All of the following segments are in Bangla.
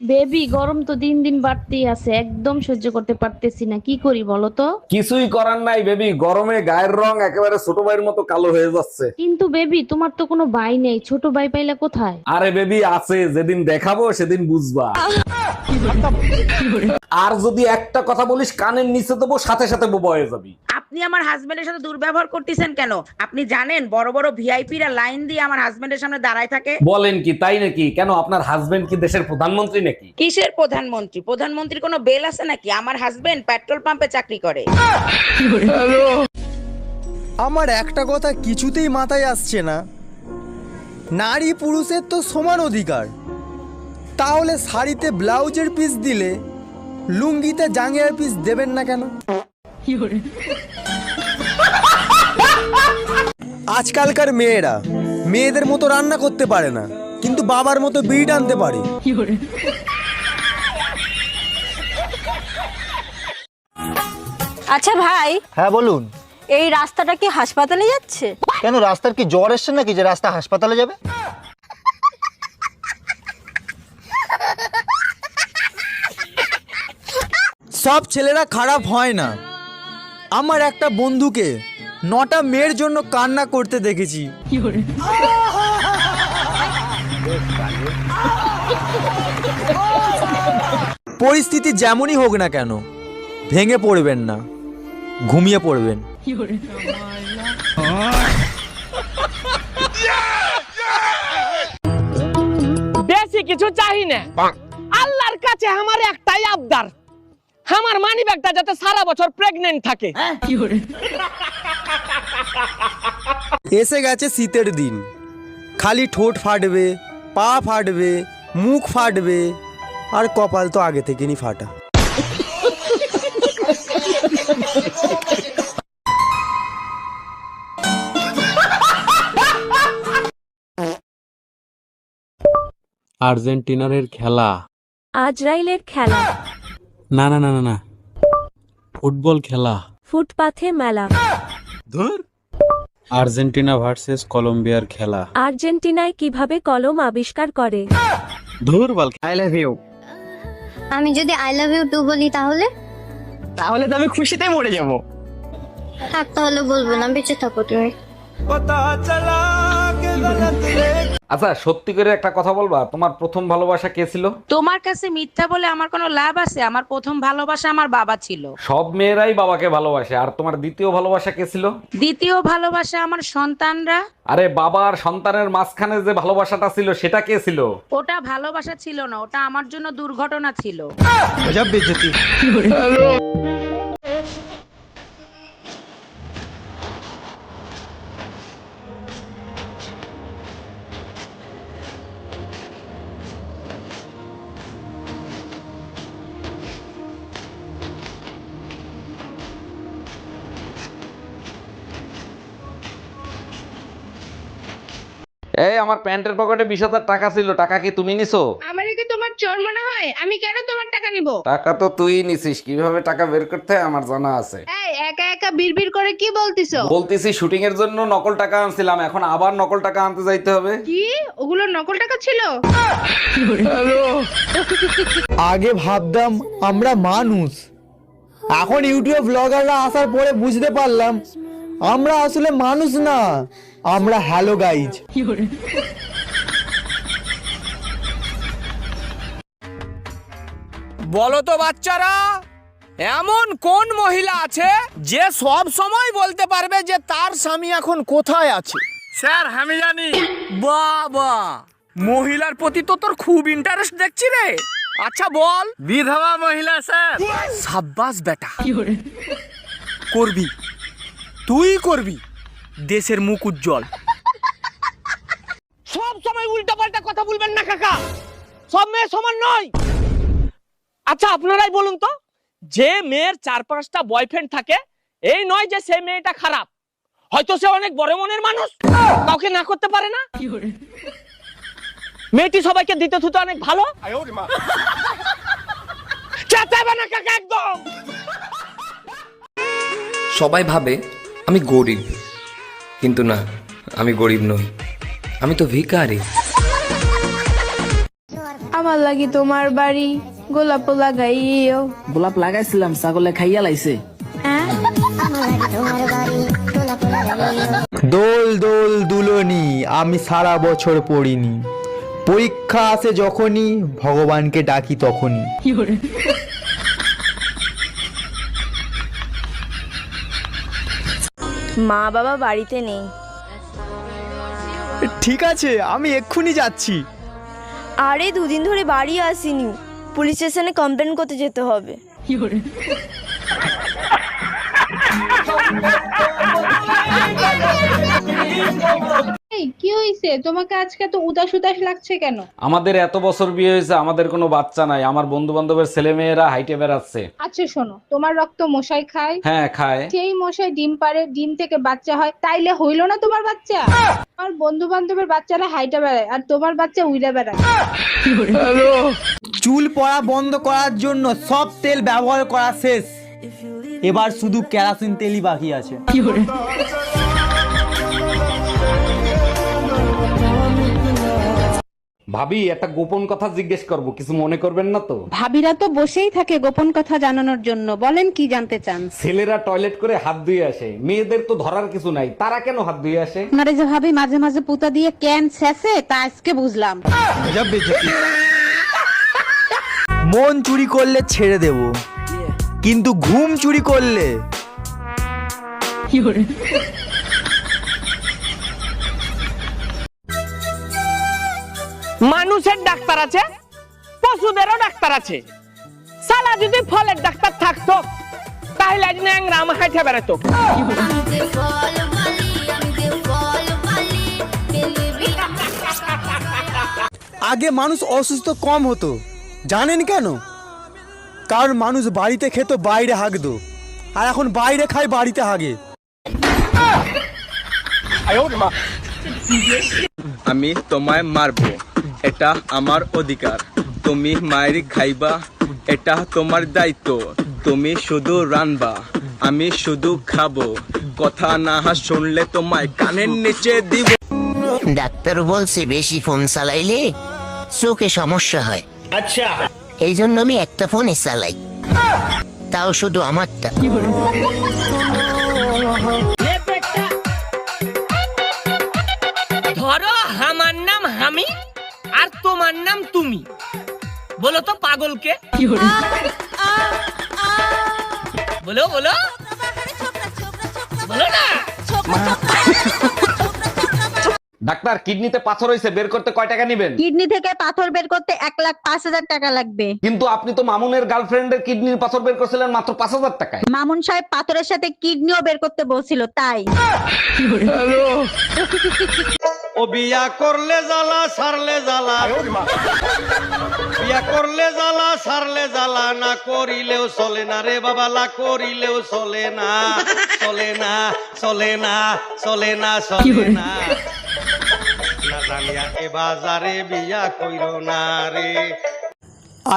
বেবি গরম তো দিন দিন বাড়তেই আছে, একদম সহ্য করতে পারতেছি না, কি করি বলো তো? কিছুই করার নাই বেবি, গরমে গায়ের রং একেবারে ছোট ভাইয়ের মতো কালো হয়ে যাচ্ছে। কিন্তু বেবি তোমার তো কোনো ভাই নেই, ছোট ভাই পাইলা কোথায়? আরে বেবি আছে, যেদিন দেখাবো সেদিন বুঝবা। আর যদি একটা কথা বলিস কানের নিচে দেবো, সাথে সাথে বোবা হয়ে যাবি। আপনি আমার হাজবেন্ডের সাথে দুর্ব্যবহার করতেছেন কেন? আপনি জানেন বড় বড় ভিআইপিরা লাইন দিয়ে আমার হাজবেন্ডের সামনে দাঁড়ায় থাকে? বলেন কি, তাই নাকি? কেন, আপনার হাজবেন্ড কি দেশের প্রধানমন্ত্রী নাকি? কিসের প্রধানমন্ত্রী? প্রধানমন্ত্রীর কোনো বেল আছে নাকি? আমার হাজবেন্ড পেট্রোল পাম্পে চাকরি করে। আমার একটা কথা কিছুতেই মাথায় আসছে না, নারী পুরুষের তো সমান অধিকার, তাহলে শাড়িতে ব্লাউজের পিস দিলে লুঙ্গিতে জাঙ্গিয়ার পিস দেবেন না কেন? আজকালকার মেয়েরা মেয়েদের মতো রান্না করতে পারে না, কিন্তু বাবার মতো বিড়ি টানতে পারে। আচ্ছা ভাই, হ্যাঁ বলুন। এই রাস্তাটা কি হাসপাতালে যাচ্ছে? কেন, রাস্তার কি জ্বর এসছে নাকি যে রাস্তা হাসপাতালে যাবে? সব ছেলেরা খারাপ হয় না। আমার একটা বন্ধুকে 9টা মেয়ের জন্য কান্না করতে দেখেছি। পরিস্থিতি যেমনই হোক না কেন, ভেঙে পড়বেন না, ঘুমিয়ে পড়বেন। বেশি কিছু চাই না, আল্লাহর কাছে আমার একটাই আবদার, আমার মানি ব্যাগটা যাতে সারা বছর প্রেগনেন্ট থাকে। এসে গেছে শীতের দিন, খালি ঠোঁট ফাটবে, পা ফাটবে, মুখ ফাটবে, আর কপাল তো আগে থেকেই ফাটা। আর্জেন্টিনার খেলা। আজরাইলের খেলা। না না না না না, ফুটবল খেলা। ফুটপাথে মেলা। ধুর। আর্জেন্টিনা ভার্সেস কলম্বিয়ার খেলা। আর্জেন্টিনায় কিভাবে কলম আবিষ্কার করে? ধুর বল। I love you. আমি যদি আই লাভ ইউ টু বলি তাহলে? তাহলে তো আমি খুশিতে মরে যাব। থাক, তাহলে বলবো না, বেঁচে থাকো তুমি। আচ্ছা সত্যি করে একটা কথা বলবা, তোমার প্রথম ভালোবাসা কে ছিল? তোমার কাছে মিথ্যা বলে আমার কোনো লাভ আছে? আমার প্রথম ভালোবাসা আমার বাবা ছিল। সব মেয়েরাই বাবাকে ভালোবাসে। আর তোমার দ্বিতীয় ভালোবাসা কে ছিল? দ্বিতীয় ভালোবাসা আমার সন্তানরা। আরে বাবা আর সন্তানের মাঝখানে যে ভালোবাসাটা ছিল সেটা কে ছিল? ওটা ভালোবাসা ছিল না, ওটা আমার জন্য দুর্ঘটনা ছিল। গজব বেইজ্জতি। এই আমার প্যান্টের পকেটে 20,000 টাকা ছিল, টাকা কি তুমি নিছো? আমারে কি তোমার চোর মনে হয়? আমি কেন তোমার টাকা নিব? টাকা তো তুই নিছিস, কিভাবে টাকা বের করতে হয় আমার জানা আছে। এই একা একা বিড়বিড় করে কি বলতিছো? বলতেছি শুটিং এর জন্য নকল টাকা আনছিলাম, এখন আবার নকল টাকা আনতে যাইতে হবে। কি ওগুলো নকল টাকা ছিল? আগে ভাবতাম আমরা মানুষ, এখন ইউটিউব ব্লগাররা আসার পরে বুঝতে পারলাম আমরা আসলে মানুষ না, আমরা হ্যালো গাইজ। বলো তো বাচ্চারা, এমন কোন মহিলা আছে যে সব সময় বলতে পারবে যে তার স্বামী এখন কোথায় আছে? স্যার আমি জানি। বাবা, মহিলার প্রতি তো তোর খুব ইন্টারেস্ট দেখছি রে। আচ্ছা বল। বিধবা মহিলা স্যার। সাব্বাস বেটা, করবি, তুই করবি, দেশের মুখ উজ্জ্বল। সব সময় উল্টাপাল্টা কথা বলবেন না কাকা, সব মেয়ে সমান নয়। আচ্ছা আপনারাই বলুন তো, যে মেয়ের 4-5টা বয়ফ্রেন্ড থাকে এই নয় যে সেই মেয়েটা খারাপ, হয়তো সে অনেক বড় মনের মানুষ, কাউকে না করতে পারে না। মেয়েটি সবাইকে দিতে থুতে অনেক ভালো। চেঁচাবে না কাকা একদম। সবাই ভাবে আমি গরিব, কিন্তু না, আমি গরিব নই, আমি তো ভিখারি। আমার লাগি তোমার বাড়ি গোলাপ লাগাইও। গোলাপ লাগাইছিলাম, ছাগলে খাইয়া লাইছে। দোল দোল দুলনি আমি সারা বছর পড়িনি, পরীক্ষা আসে যখনই ভগবানকে ডাকি তখনই। মা বাবা বাড়িতে নেই। ঠিক আছে, আমি এক্ষুনি যাচ্ছি। আরে দুদিন ধরে বাড়ি আসিনি, পুলিশ স্টেশনে কমপ্লেন করতে যেতে হবে। এই কি হইছে তোমাকে আজকে তো উদাস উদাস লাগছে কেন? আমাদের এত বছর বিয়ে হয়েছে, আমাদের কোনো বাচ্চা নাই। আমার বন্ধু বান্ধবের ছেলে মেয়েরা হাইটে বেড়াচ্ছে। আচ্ছা শোনো, তোমার রক্ত মশাই খায়, হ্যাঁ খায়। সেই মশাই ডিম পারে, ডিম থেকে বাচ্চা হয়, তাইলে হইলো না তোমার বাচ্চা? আমার বন্ধু বান্ধবের বাচ্চারা হাইটা বেড়ায় আর তোমার বাচ্চা উইড়া বেড়ায়। চুল পড়া বন্ধ করার জন্য সব তেল ব্যবহার করা শেষ, এবার শুধু কেরোসিন তেলই বাকি আছে। ভাবি, একটা গোপন কথা জিজ্ঞেস করব, কিছু মনে করবেন না তো? ভাবিরা তো বসেই থাকে গোপন কথা জানানোর জন্য, বলেন কি জানতে চান? ছেলেরা টয়লেট করে হাত ধুয়ে আসে, মেয়েদের তো ধরার কিছু নাই, তারা কেন হাত ধুয়ে আসে? আপনারা যে ভাবি মাঝে মাঝে পুতা দিয়ে ক্যান ছেঁচে, তা আজকে বুঝলাম। মন চুরি করলে ছেড়ে দেব, কিন্তু ঘুম চুরি করলে মানুষের ডাক্তার আছে, পশুদেরও ডাক্তার আছে। সালা যদি ফলের ডাক্তার থাকতো তাহলে আজ ন্যাংরা আমার হাইটে বেড়াতো। আগে মানুষ অসুস্থ কম হতো, জানেন কেন? কারণ মানুষ বাড়িতে খেত, বাইরে হাগতো, আর এখন বাইরে খায়, বাড়িতে হাগে। আমি তোমায় মারবো, এটা আমার অধিকার। তুমি মায়ের খাইবা, এটা তোমার দায়িত্ব। তুমি শুধু রানবা, আমি শুধু খাবো। কথা না শুনলে তোমায় কানের নিচে দিব। ডাক্তার বলছে বেশি ফোন চালাইলে চোখে সমস্যা হয়। আচ্ছা, এই জন্য আমি একটা ফোনে চালাই, তাও শুধু আমারটা। ধরো আমার নাম হামি আর তোমার নাম তুমি, বলো তো পাগলকে? বলো বলো বলো না। ডাক্তার, কিডনিতে পাথর হয়েছে, বের করতে কয় টাকা নেবেন? কিডনি থেকে পাথর বের করতে 1,05,000 টাকা লাগবে। কিন্তু আপনি তো মামুনের গার্লফ্রেন্ডের কিডনির পাথর বের করছিলেন মাত্র 5,000 টাকায়। মামুন সাহেব পাথরের সাথে কিডনিও বের করতে বলছিল, তাই। ও বিয়া করলে জ্বালা, সারলে জ্বালা। বিয়া করলে জ্বালা, সারলে জ্বালা, না করিলেও চলে না রে বাবা, না করিলেও চলে না, চলে না, চলে না, চলে না, চলে না। না জানিয়া এ বাজারে বিয়া কইরো না রে।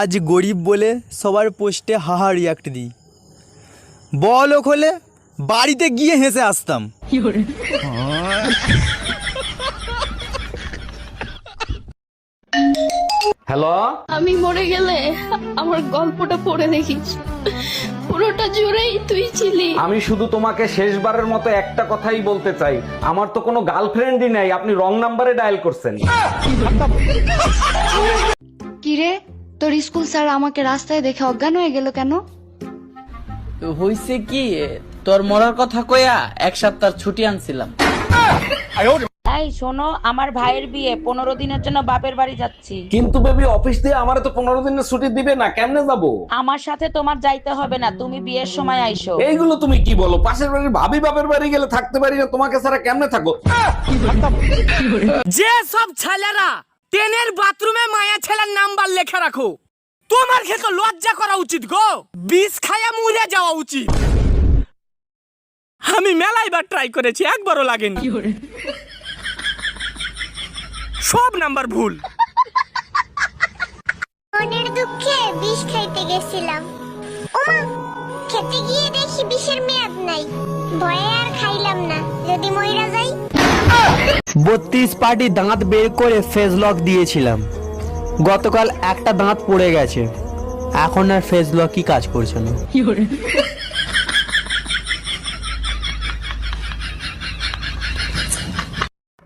আজ গরিব বলে সবার পোস্টে হাহা রিয়াক্ট দিই, বড়লোক হলে বাড়িতে গিয়ে হেসে আসতাম। হ্যালো, আমি মরে গেলে আমার গল্পটা পড়ে দেখিস, পুরোটা জুড়েই তুই ছিলি। আমি শুধু তোমাকে শেষবারের মতো একটা কথাই বলতে চাই, আমার তো কোনো গার্লফ্রেন্ডই নাই, আপনি রং নাম্বারে ডায়াল করছেন। কিরে, তোর স্কুল স্যার আমাকে রাস্তায় দেখে অজ্ঞান হয়ে গেল কেন? হইছে কি, তোর মরার কথা কইয়া 1 সপ্তাহ ছুটি আনছিলাম। এই শোনো, আমার ভাইয়ের বিয়ে, 15 দিনের জন্য বাপের বাড়ি যাচ্ছি। কিন্তু বেবি, অফিস দিয়ে আমারে তো 15 দিনের ছুটি দিবে না, কেমনে যাব? আমার সাথে তোমার যাইতে হবে না, তুমি বিয়ের সময় আইসো। এইগুলো তুমি কি বলো? পাশের বাড়ির ভাবি বাপের বাড়ি গেলে থাকতে পারি না, তোমাকে ছাড়া কেমনে থাকো? যে সব ছেলেরা ট্রেনের বাথরুমে মায়া ছেলের নাম্বার লেখা রাখো, তোমার ক্ষেত্রে লজ্জা করা উচিত গো, বিষ খায়া মরে যাওয়া উচিত। আমি মেলাইবার ট্রাই করেছি, একবারও লাগেনি। সব নাম্বার ভুল। মনের দুঃখে বিষ খাইতে গেছিলাম, ওমা খেতে গিয়ে দেখি বিষের মেয়াদ নাই, ভয়ে আর খাইলাম না, যদি মইরা যাই। 32 পার্টি দাঁত বের করে ফেস লক দিয়েছিলাম, গতকাল একটা দাঁত পড়ে গেছে, এখন আর ফেস লকই কাজ করছে না।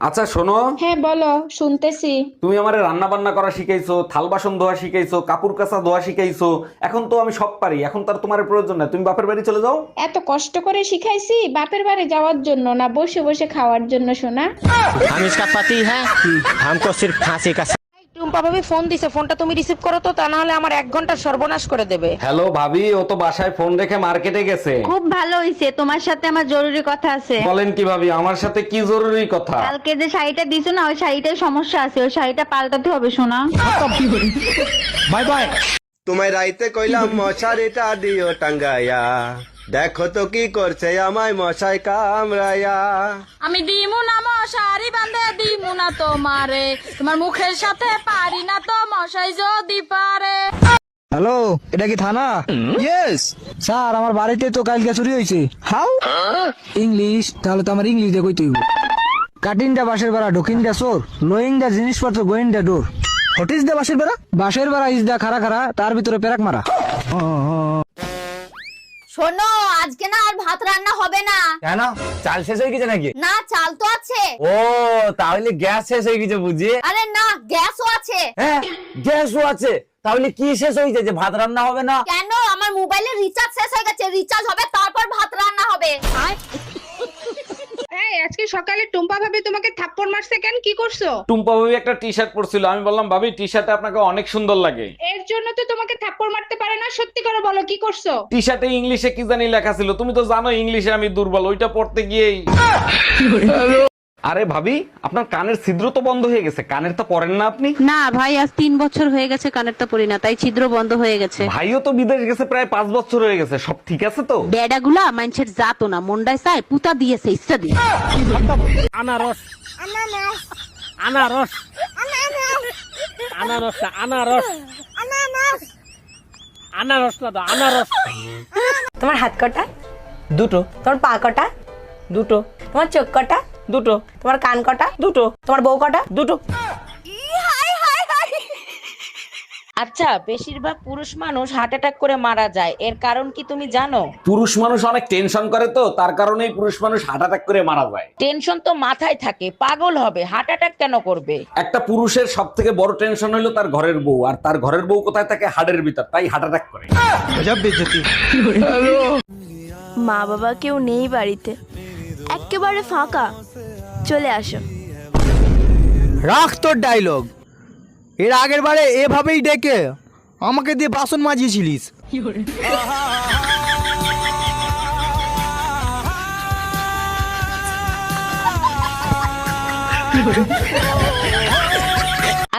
আচ্ছা শোনো, হ্যাঁ বলো, শুনতেছি। তুমি আমারে রান্না বান্না করা শিখাইছো, থাল বাসন ধোয়া শিখাইছো, কাপড় কাচা ধোয়া শিখাইছো, এখন তো আমি সব পারি, এখন তার তোমার প্রয়োজন নাই, তুমি বাপের বাড়ি চলে যাও। এত কষ্ট করে শিখাইছি বাপের বাড়ি যাওয়ার জন্য না, বসে বসে খাওয়ার জন্য শোনা। हम इसका पति है, हमको सिर्फ फांसी का। টুম্পা ভাবি ফোন দিছে, ফোনটা তুমি রিসিভ করো তো, তা না হলে আমার 1 ঘন্টা সর্বনাশ করে দেবে। হ্যালো ভাবি, ও তো বাসায় ফোন রেখে মার্কেটে গেছে। খুব ভালো হইছে, তোমার সাথে আমার জরুরি কথা আছে। বলেন কি ভাবি, আমার সাথে কি জরুরি কথা? কালকে যে শাড়িটা দিছো না, ওই শাড়িটার সমস্যা আছে, ওই শাড়িটা পাল্টাতে হবে শোনা। Bye bye. তোমায় রাইতে কইলাম মশারিটা দিও টাঙ্গাইয়া, দেখো তো কি করছে আমায় মশাই কামড়াইয়া। আমি দিমু না মশারি বাঁধে দিমু না তোমারে, তোমার মুখের সাথে পারি না তো মশাই যদি পারে। হ্যালো, এটা কি থানা? ইয়েস স্যার, আমার বাড়িতে তো কালকে চুরি হয়েছে। হাউ? ইংলিশ? তাহলে তো আমার ইংলিশ দিয়ে কইতে হইব। কাটিং দা বাসের বেড়া, ঢুকিং দা চোর, লোয়িং দা জিনিসপত্র, going the door. What is the বাসের বেড়া? বাসের বেড়া ইজ দা খারা খারা, তার ভিতরে পেরাক মারা। শোনো, আজকে না আর ভাত রান্না হবে না। কেন, চাল শেষ হয়ে গেছে নাকি? না, চাল তো আছে। ও, তাহলে গ্যাস শেষ হয়ে গেছে বুঝি। আরে না, গ্যাসও আছে। হ্যাঁ, গ্যাসও আছে, তাহলে কি শেষ হয়েছে যে ভাত রান্না হবে না? কেন, আমার মোবাইলের রিচার্জ শেষ হয়ে গেছে, রিচার্জ হবে তারপর ভাত রান্না হবে। এই আজকে সকালে টুম্পা ভাবি তোমাকে থাপ্পড় মারছে কেন, কি করছো? টুম্পা ভাবি একটা টি শার্ট পরছিল, আমি বললাম ভাবি টি শার্টে আপনাকে অনেক সুন্দর লাগে। এর জন্য তো তোমাকে থাপ্পড় মারতে পারে না, সত্যি করে বলো কি করছো? টি শার্টে ইংলিশে কি জানি লেখা ছিল, তুমি তো জানো ইংলিশে আমি দুর্বল, ওইটা পড়তে গিয়েই। আরে ভাবি, আপনার কানের ছিদ্র তো বন্ধ হয়ে গেছে, কানের তো পরেন না আপনি? না ভাই, আজ 3 বছর হয়ে গেছে কানেরটা পরি না, তাই ছিদ্র বন্ধ হয়ে গেছে। ভাইও তো বিদেশ গেছে প্রায় 5 বছর হয়ে গেছে, সব ঠিক আছে তো? বেডাগুলা মানুষের জাতো না, মন্ডায় চায় পুতা দিয়েছে ইচ্ছা দিয়ে। আনারস, আনারস, আনারস, আনারস, আনারস না, আনারস। তোমার হাত কটা? দুটো। তোমার পা কটা? দুটো। তোমার চোখ কটা? দুটো। তোমার কান কটা? দুটো। তোমার বউ কটা? দুটো। আচ্ছা, বেশিরভাগ পুরুষ মানুষ হার্ট অ্যাটাক করে মারা যায়, এর কারণ কি তুমি জানো? পুরুষ মানুষ অনেক টেনশন করে তো, তার কারণেই পুরুষ মানুষ হার্ট অ্যাটাক করে মারা যায়। টেনশন তো মাথায় থাকে, পাগল হবে, হার্ট অ্যাটাক কেন করবে? একটা পুরুষের সব থেকে বড় টেনশন হলো তার ঘরের বউ, আর তার ঘরের বউ কোথায় থাকে? হাড়ের ভিতর, তাই হার্ট অ্যাটাক করে। মা বাবা কেউ নেই বাড়িতে, একেবারে ফাঁকা, চলে আসো। রাখ তোর ডায়লগ, এর আগের বারে এভাবেই ডেকে আমাকে দিয়ে বাসন মাজিয়েছিলিস।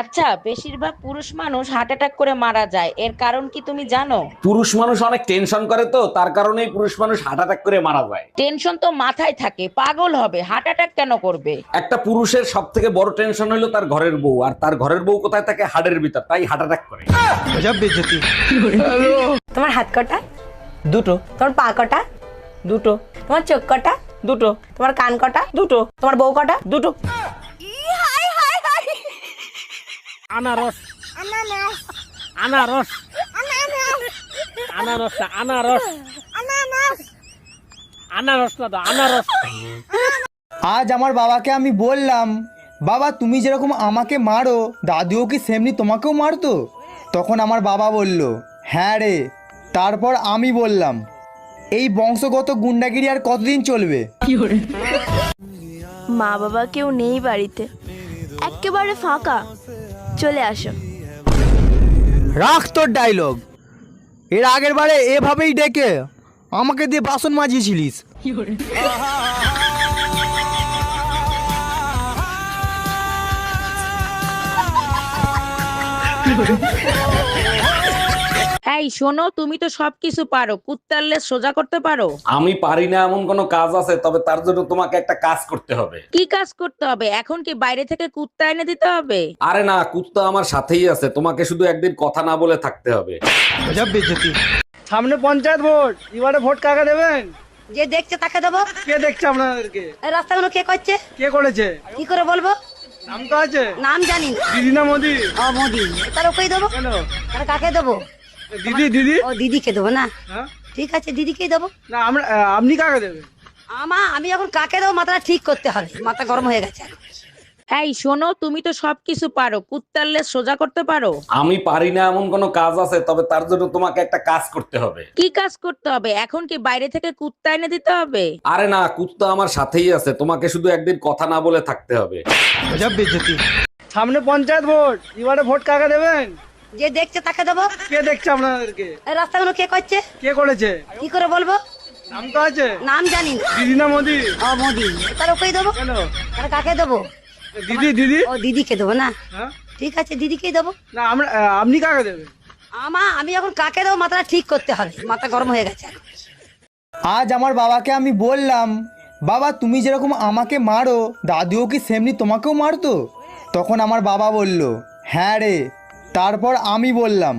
আচ্ছা, বেশিরভাগ পুরুষ মানুষ হার্ট অ্যাটাক করে মারা যায়, এর কারণ কি তুমি জানো? পুরুষ মানুষ অনেক টেনশন করে তো, তার কারণেই পুরুষ মানুষ হার্ট অ্যাটাক করে মারা যায়। টেনশন তো মাথায় থাকে, পাগল হবে, হার্ট অ্যাটাক কেন করবে? একটা পুরুষের সব থেকে বড় টেনশন হলো তার ঘরের বউ, আর তার ঘরের বউ কোথায় থাকে? হাড়ের ভিতর, তাই হার্ট অ্যাটাক করে। তোমার হাত কটা? দুটো। তোমার পা কটা? দুটো। তোমার চোখ কটা? দুটো। তোমার কান কটা? দুটো। তোমার বউ কটা? দুটো। আনারস, আনারস, আনারস, আনারস, আনারস না, আনারস। আজ আমার বাবাকে আমি বললাম, বাবা তুমি যেরকম আমাকে মারো, দাদুও কি সেমনি তোমাকেও মারতো? তখন আমার বাবা বলল, হ্যাঁ রে। তারপর আমি বললাম, এই বংশগত গুন্ডাগিরি আর কতদিন চলবে? মা বাবা কেউ নেই বাড়িতে, একেবারে ফাঁকা, চলে আসো। রাখ তোর ডায়লগ, এর আগের বারে এভাবেই ডেকে আমাকে দিয়ে বাসন মাজিয়েছিলিস। এই শোনো, তুমি তো সবকিছু পারো, কুত্তার লেজ সোজা করতে পারো? আমি পারি না এমন কোনো কাজ আছে, তবে তার জন্য তোমাকে একটা কাজ করতে হবে। কি কাজ করতে হবে? এখন কি বাইরে থেকে কুত্তা এনে দিতে হবে? আরে না, কুত্তা আমার সাথেই আছে, তোমাকে শুধু একদিন কথা না বলে থাকতে হবে। সামনে পঞ্চায়েত ভোট, এবারে ভোট কাকে দেবেন? যে দেখছে তাকে দেবো। কে দেখছে আপনাদেরকে? রাস্তাগুলো কে করছে? কে করেছে? কি করে বলবো? নাম তো আছে। নাম জানি না। দিদি না মোদি? ও মোদি। তার ওকেই দেবো। কেন? তাহলে কাকে দেবো? দিদি দিদি। ও দিদিকে দেবো না? হ্যাঁ? ঠিক আছে দিদিকেই দেবো। না আপনি কাকে দেবেন? আমি এখন কাকে দেবো মাথাটা ঠিক করতে হবে, মাথা গরম হয়ে গেছে। এই শোনো, তুমি তো সবকিছু পারো, কুত্তার লেজ সোজা করতে পারো? আমি পারি না এমন কোনো কাজ আছে, তবে তার জন্য তোমাকে একটা কাজ করতে হবে। কি কাজ করতে হবে? এখন কি বাইরে থেকে কুত্তা এনে দিতে হবে? আরে না, কুত্তা আমার সাথেই আছে, তোমাকে শুধু একদিন কথা না বলে থাকতে হবে। সামনে পঞ্চায়েত ভোট, এবারে ভোট কাকে দেবেন? যে দেখছে তাকে দেবো। কে দেখছে আপনাদেরকে? এই রাস্তাগুলো কে করছে? কে করেছে? কি করে বলবো? নাম তো আছে। নাম জানি না। দিদি না মোদি? ও মোদি। তার ওকেই দেবো। কেন? তাহলে কাকে দেবো? দিদি দিদি। ও দিদিকে দেবো না? হ্যাঁ? ঠিক আছে দিদিকেই দেবো। না আপনি কাকে দেবেন? আমি এখন কাকে দেবো মাথাটা ঠিক করতে হবে, মাথা গরম হয়ে গেছে। আজ আমার বাবাকে আমি বললাম, বাবা তুমি যেরকম আমাকে মারো দাদুও কি সেমনি তোমাকেও মারতো? তখন আমার বাবা বলল, হ্যাঁ রে। তারপর আমি বললাম,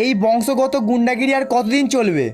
এই বংশগত গুন্ডাগিরি আর কতদিন চলবে?